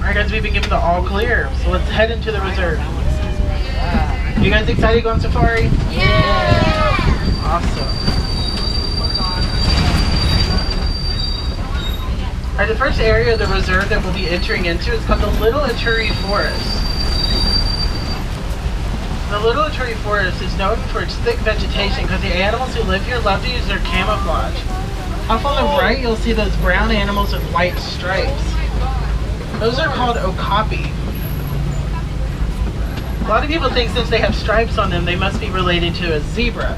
Alright guys, we've been given the all clear, so let's head into the reserve. You guys excited to go on safari? Yeah! Awesome. Alright, the first area of the reserve that we'll be entering into is called the Little Aturi Forest. The Little Aturi Forest is known for its thick vegetation because the animals who live here love to use their camouflage. Off on the right, you'll see those brown animals with white stripes. Those are called okapi. A lot of people think since they have stripes on them, they must be related to a zebra.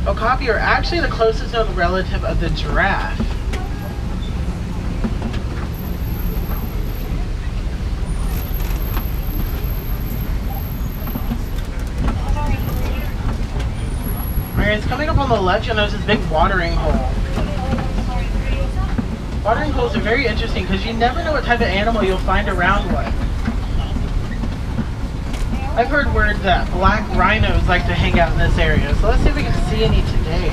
Okapi are actually the closest known relative of the giraffe. Alright, it's coming up on the left, you'll notice this big watering hole. Watering holes are very interesting because you never know what type of animal you'll find around one. I've heard word that black rhinos like to hang out in this area, so let's see if we can see any today.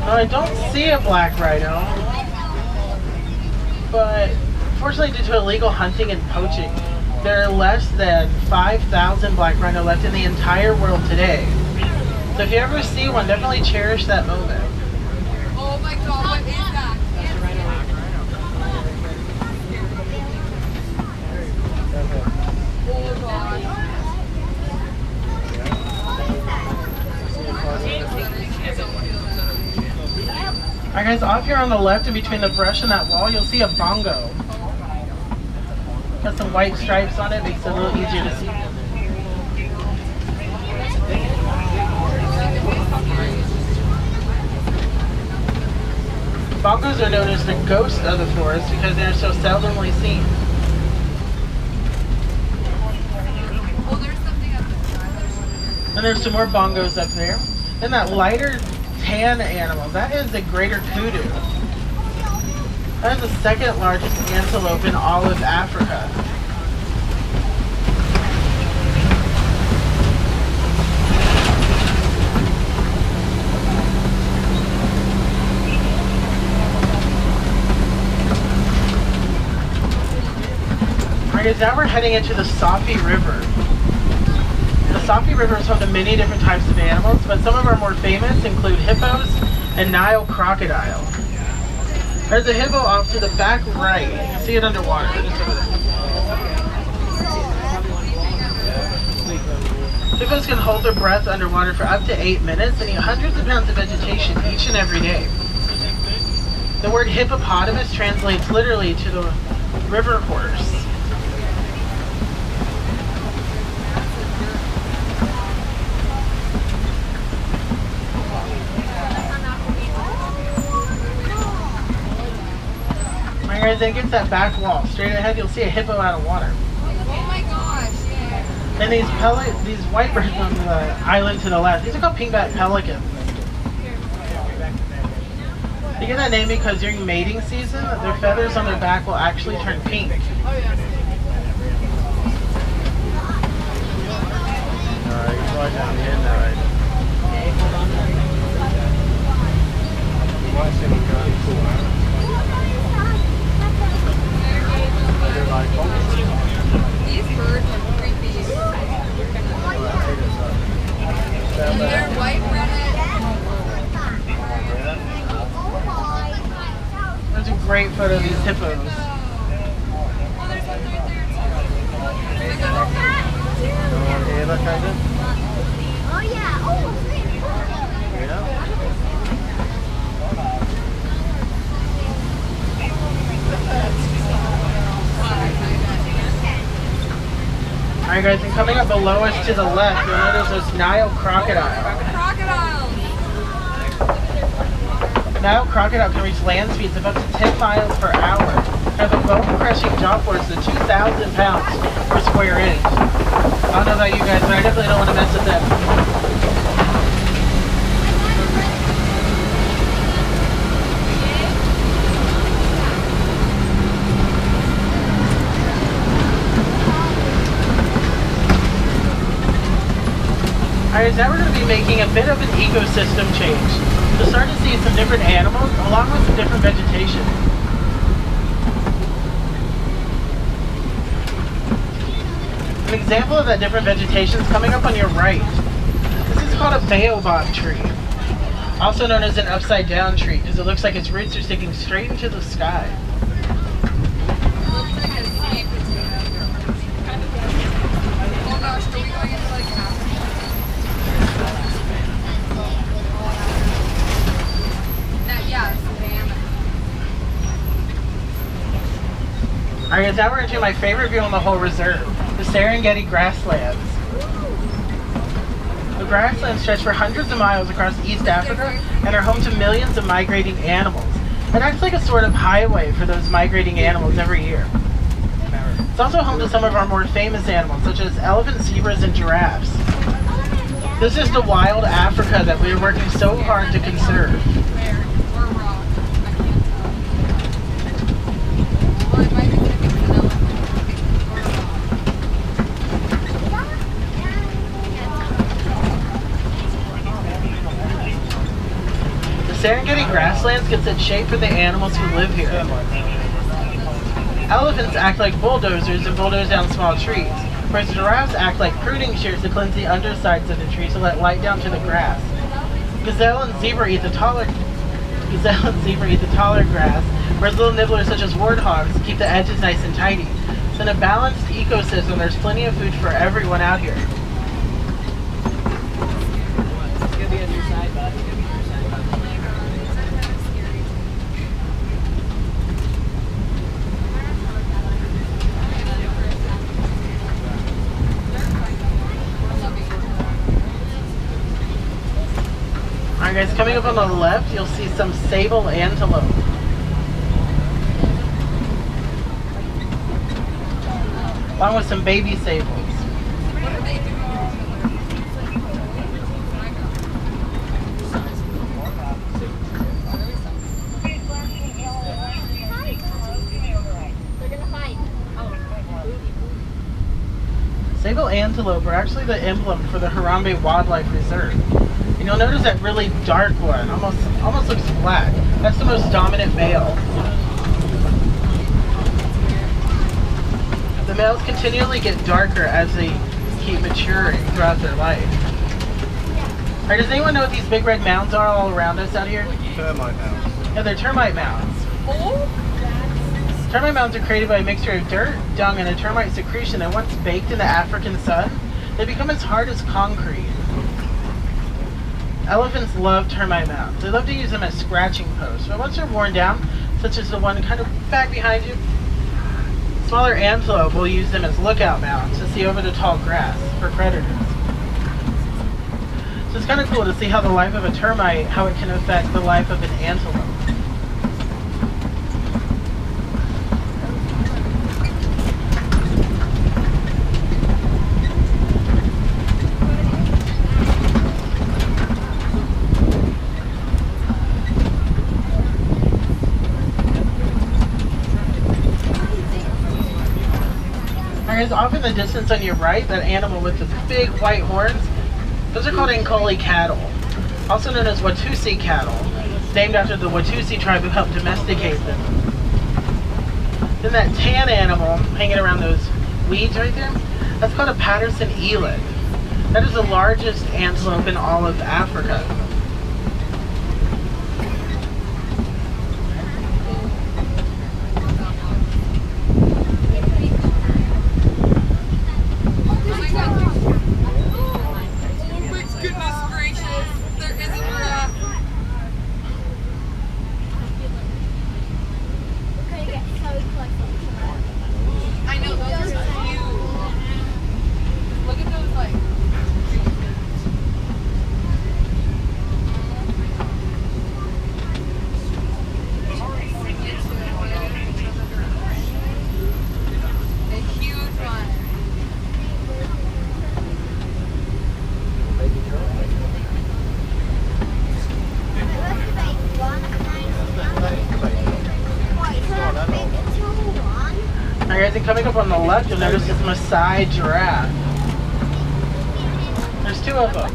No, I don't see a black rhino, but unfortunately due to illegal hunting and poaching, there are less than 5,000 black rhino left in the entire world today. So if you ever see one, definitely cherish that moment. Oh my god, what is that? Oh god. Alright guys, off here on the left in between the brush and that wall, you'll see a bongo. Got some white stripes on it, makes it a little easier to see. Bongos are known as the ghost of the forest because they're so seldomly seen. Oh, there's something up there. And there's some more bongos up there. And that lighter tan animal, that is the greater kudu. That is the second largest antelope in all of Africa. Alright, now we're heading into the Safi River. The Safi River is home to many different types of animals, but some of our more famous include hippos and Nile crocodile. There's a hippo off to the back right. You can see it underwater. Hippos can hold their breath underwater for up to 8 minutes and eat hundreds of pounds of vegetation each and every day. The word hippopotamus translates literally to the river horse. Guys, then against that back wall, straight ahead, you'll see a hippo out of water. Oh my gosh, yeah. And these white birds on the island to the left, these are called pink-backed pelicans. They get that name because during mating season, their feathers on their back will actually turn pink. Oh yeah. Alright, you go down here now. These birds are creepy. And they're white redhead. There's a great photo of these hippos. Oh, there's one right there too. Okay, look, I did. Oh yeah. Oh, Yeah. Alright guys, and coming up below us to the left, you'll notice those Nile crocodile. Crocodiles. Nile crocodile can reach land speeds of up to 10 miles per hour. Have a bone-crushing jaw force of 2,000 pounds per square inch. I don't know about you guys, but I definitely don't want to mess with them. Alright, now we're going to be making a bit of an ecosystem change. We'll start to see some different animals along with some different vegetation. An example of that different vegetation is coming up on your right. This is called a baobab tree, also known as an upside down tree because it looks like its roots are sticking straight into the sky. Looks like a sweet potato. Oh gosh, are we going into like Africa? Yeah, savannah. Alright guys, now we're into my favorite view on the whole reserve, the Serengeti grasslands. The grasslands stretch for hundreds of miles across East Africa and are home to millions of migrating animals. It acts like a sort of highway for those migrating animals every year. It's also home to some of our more famous animals, such as elephants, zebras, and giraffes. This is the wild Africa that we are working so hard to conserve. Or raw. I can't tell. Well, it might be an elephant. The Serengeti grasslands gets its shape from the animals who live here. Elephants act like bulldozers and bulldoze down small trees, whereas giraffes act like pruning shears to cleanse the undersides of the trees to let light down to the grass. Gazelle and zebra eat the taller grass, whereas little nibblers such as warthogs keep the edges nice and tidy. So in a balanced ecosystem, there's plenty of food for everyone out here. It's gonna be on your side, bud. It's gonna be on your side, bud. Alright guys, coming up on the left, you'll see some sable antelope. Along with some baby sables. What are they doing? They're gonna fight. Sable antelope are actually the emblem for the Harambe Wildlife Reserve. And you'll notice that really dark one, almost looks black. That's the most dominant male. The males continually get darker as they keep maturing throughout their life. Alright, does anyone know what these big red mounds are all around us out here? Termite mounds. Yeah, they're termite mounds. Termite mounds are created by a mixture of dirt, dung, and a termite secretion that once baked in the African sun, they become as hard as concrete. Elephants love termite mounds. They love to use them as scratching posts, but once they're worn down, such as the one kind of back behind you, smaller antelope will use them as lookout mounds to see over the tall grass for predators. So it's kind of cool to see how the life of a termite, how it can affect the life of an antelope. There's off in the distance on your right, that animal with the big white horns, those are called Ankole cattle, also known as Watusi cattle, named after the Watusi tribe who helped domesticate them. Then that tan animal hanging around those weeds right there, that's called a Patterson eland. That is the largest antelope in all of Africa. And coming up on the left, you'll notice this Maasai giraffe. There's two of them.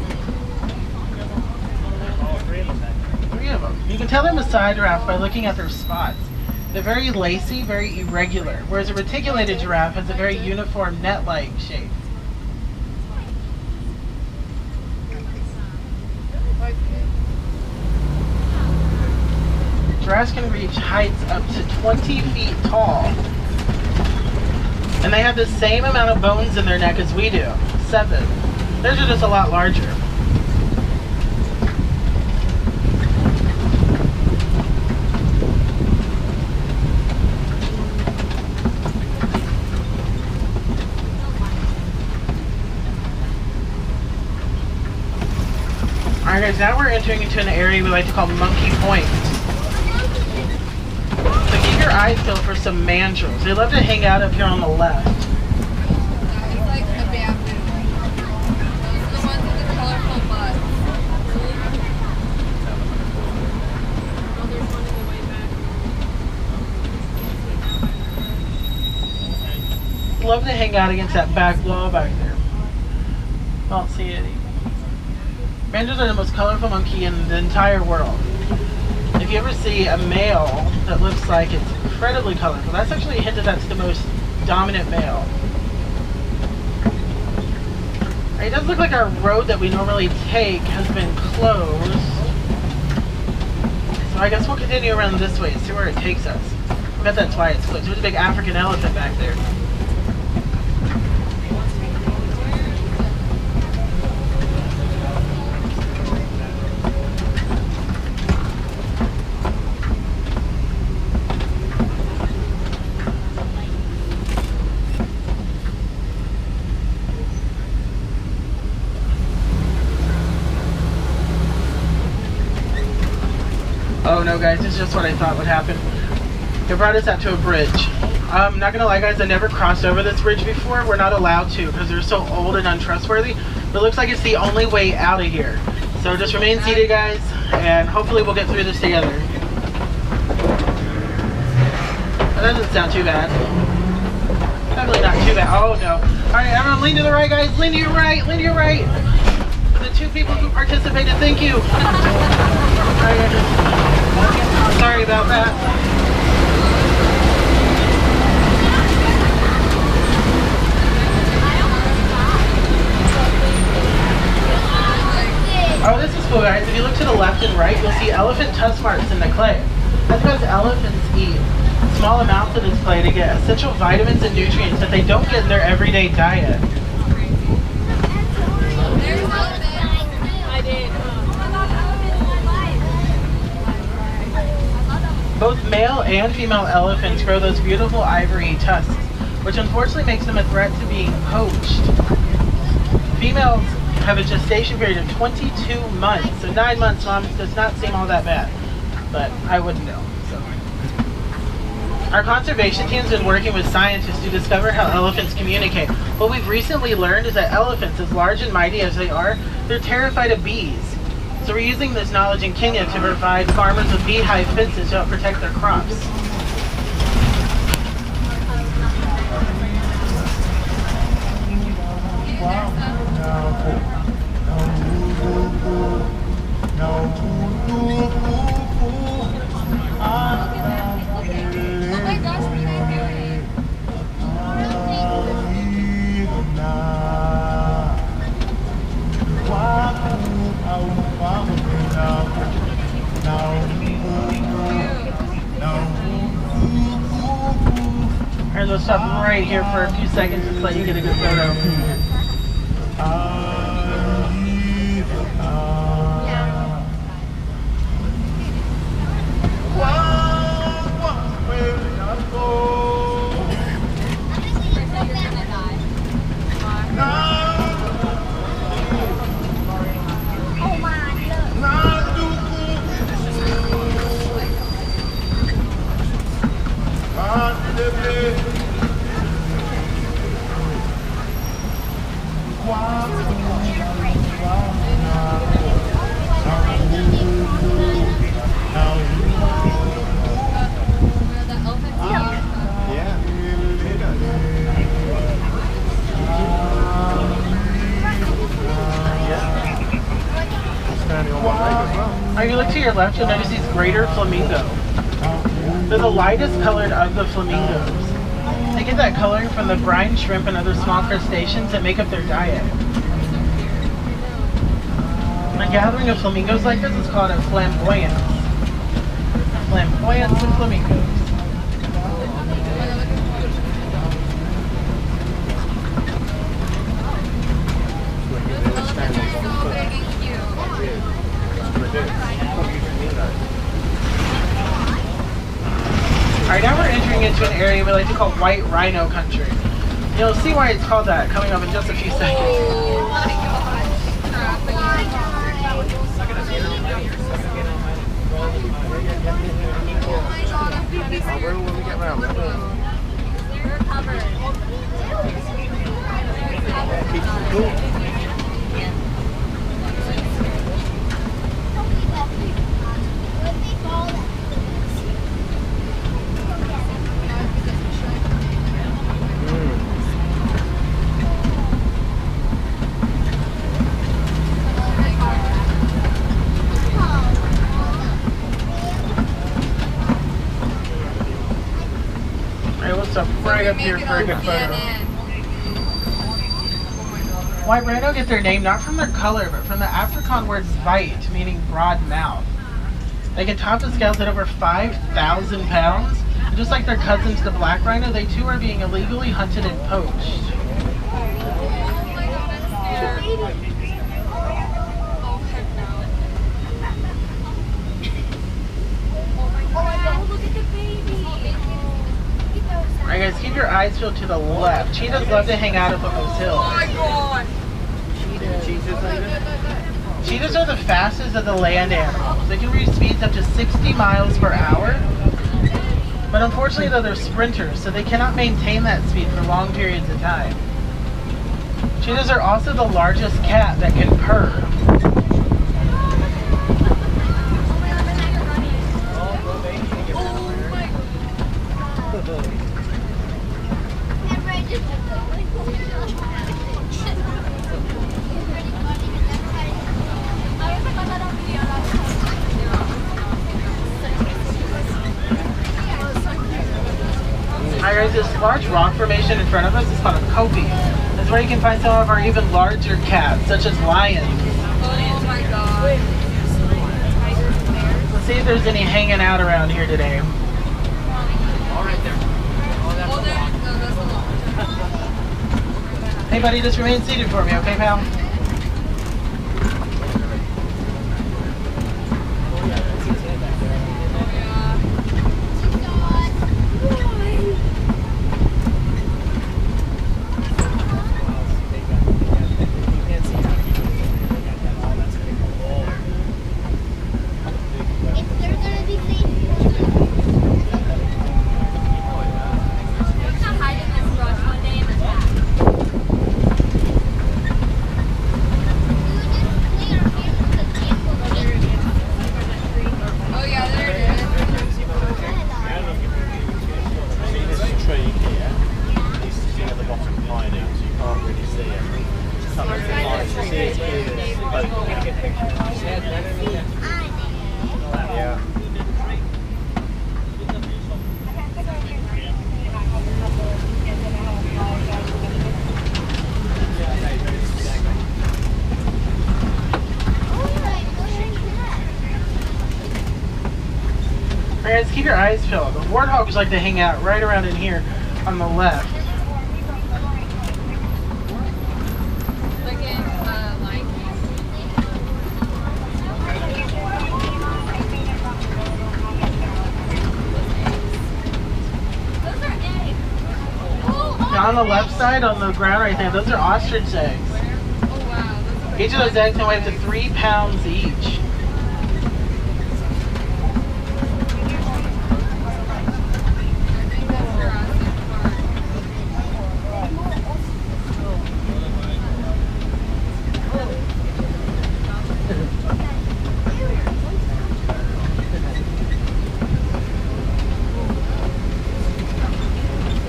3 3 of them. You can tell they're Maasai giraffe by looking at their spots. They're very lacy, very irregular, whereas a reticulated giraffe has a very uniform net-like shape. Giraffes can reach heights up to 20 feet tall. And they have the same amount of bones in their neck as we do, 7. Theirs are just a lot larger. Alright guys, now we're entering into an area we like to call Monkey Point. So keep your eyes peeled for some mandrills. They love to hang out up here on the left. It's like a bamboo. Those are the ones with the colorful buds. Oh, there's one in the way back. Love to hang out against that back wall back there. Don't see any. Mandrills are the most colorful monkey in the entire world. If you ever see a male that looks like it's incredibly colorful, that's actually a hint that that's the most dominant male. It does look like our road that we normally take has been closed. So I guess we'll continue around this way and see where it takes us. I bet that's why it's closed. There's a big African elephant back there. Oh no guys, this is just what I thought would happen. They brought us out to a bridge. I'm not gonna lie guys, I never crossed over this bridge before. We're not allowed to because they're so old and untrustworthy. But it looks like it's the only way out of here. So just remain seated guys, and hopefully we'll get through this together. That doesn't sound too bad. Definitely not too bad. Oh no. Alright everyone, lean to the right guys, lean to your right, lean to your right. For the 2 people who participated, thank you. Sorry about that. Oh, this is cool, guys. If you look to the left and right, you'll see elephant tusk marks in the clay. That's because elephants eat small amounts of this clay to get essential vitamins and nutrients that they don't get in their everyday diet. I did. Both male and female elephants grow those beautiful ivory tusks, which unfortunately makes them a threat to being poached. Females have a gestation period of 22 months, so 9 months, Mom, does not seem all that bad, but I wouldn't know. So. Our conservation team's been working with scientists to discover how elephants communicate. What we've recently learned is that elephants, as large and mighty as they are, they're terrified of bees. So we're using this knowledge in Kenya to provide farmers with beehive fences to help protect their crops. Oh my gosh, what are they doing? Alright, we'll stop right here for a few seconds just to let you get a good photo. Wow. left, you'll notice these greater flamingo. They're the lightest colored of the flamingos. They get that coloring from the brine shrimp and other small crustaceans that make up their diet. A gathering of flamingos like this is called a flamboyance. Flamboyance of flamingos. Alright, now we're entering into an area we like to call white rhino country. You'll see why it's called that coming up in just a few seconds. Oh my gosh. Where will we get around? We're covered. Right up here for a good photo. White rhino get their name not from their color, but from the Afrikaans word zweit, meaning broad mouth. They can top the scales at over 5,000 pounds. And just like their cousins, the black rhino, they too are being illegally hunted and poached. Oh my god, I'm scared. Oh heck no. Oh my god, look at the baby. Alright guys, keep your eyes peeled to the left. Cheetahs love to hang out up on those hills. Oh my god. Cheetahs are the fastest of the land animals. They can reach speeds up to 60 miles per hour. But unfortunately though, they're sprinters, so they cannot maintain that speed for long periods of time. Cheetahs are also the largest cat that can purr. Alright, this large rock formation in front of us is called a kopie. That's where you can find some of our even larger cats, such as lions. Oh my god. Let's see if there's any hanging out around here today. All right there. Oh, that's Oh, a there. lot. No, that's a lot. Hey buddy, just remain seated for me, okay pal? Guys, keep your eyes peeled. The warthogs like to hang out right around in here on the left. Like in Lion King. Those are eggs. Oh, Down on the left side on the ground right there, those are ostrich eggs. oh wow. Those are Each of those eggs can weigh up to 3 pounds each.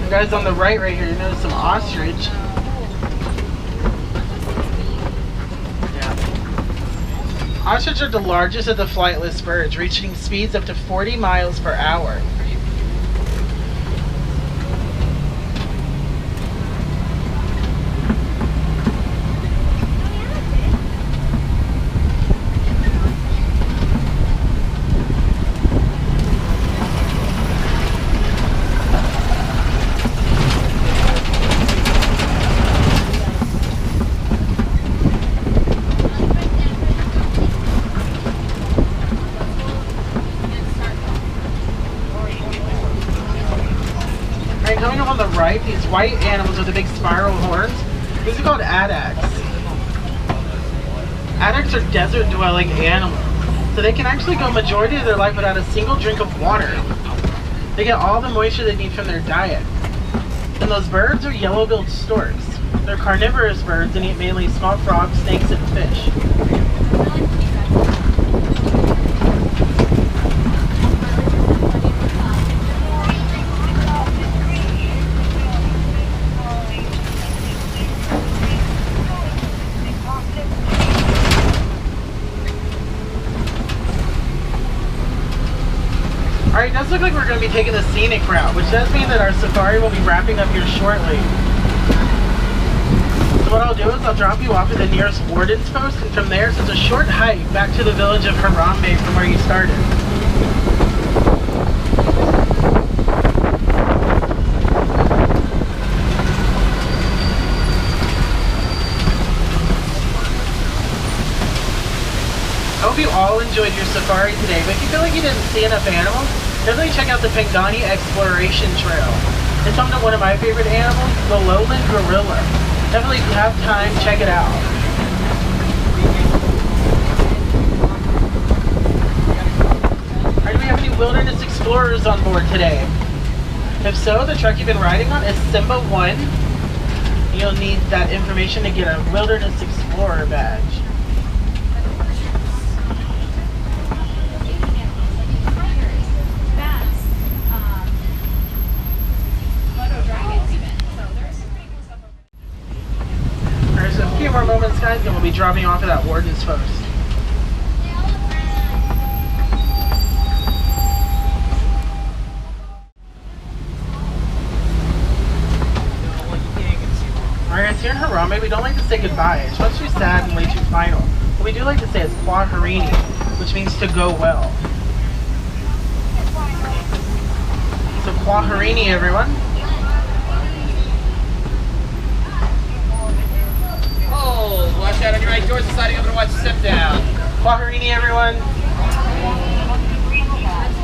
Guys, on the right here, you notice some ostrich. Yeah. Ostriches are the largest of the flightless birds, reaching speeds up to 40 miles per hour. Alright, coming up on the right, these white animals with the big spiral horns, these are called addax. Addax are desert-dwelling animals, so they can actually go majority of their life without a single drink of water. They get all the moisture they need from their diet. And those birds are yellow-billed storks. They're carnivorous birds and eat mainly small frogs, snakes, and fish. Alright, it does look like we're going to be taking the scenic route, which does mean that our safari will be wrapping up here shortly. So what I'll do is I'll drop you off at the nearest warden's post, and from there it's a short hike back to the village of Harambe from where you started. I hope you all enjoyed your safari today, but if you feel like you didn't see enough animals, definitely check out the Pangani Exploration Trail. It's home to one of my favorite animals, the lowland gorilla. Definitely, if you have time, check it out. Alright, do we have any wilderness explorers on board today? If so, the truck you've been riding on is Simba 1. You'll need that information to get a wilderness explorer badge. More moments, guys, and we'll be dropping off at that warden's post. Alright guys, here in Harambe, we don't like to say goodbye. It's much too sad and way too final. What we do like to say is Kwaherini, which means to go well. So Kwaherini, everyone. Watch out on your right doors, deciding I'm going to watch the step down. Kwaherini, everyone.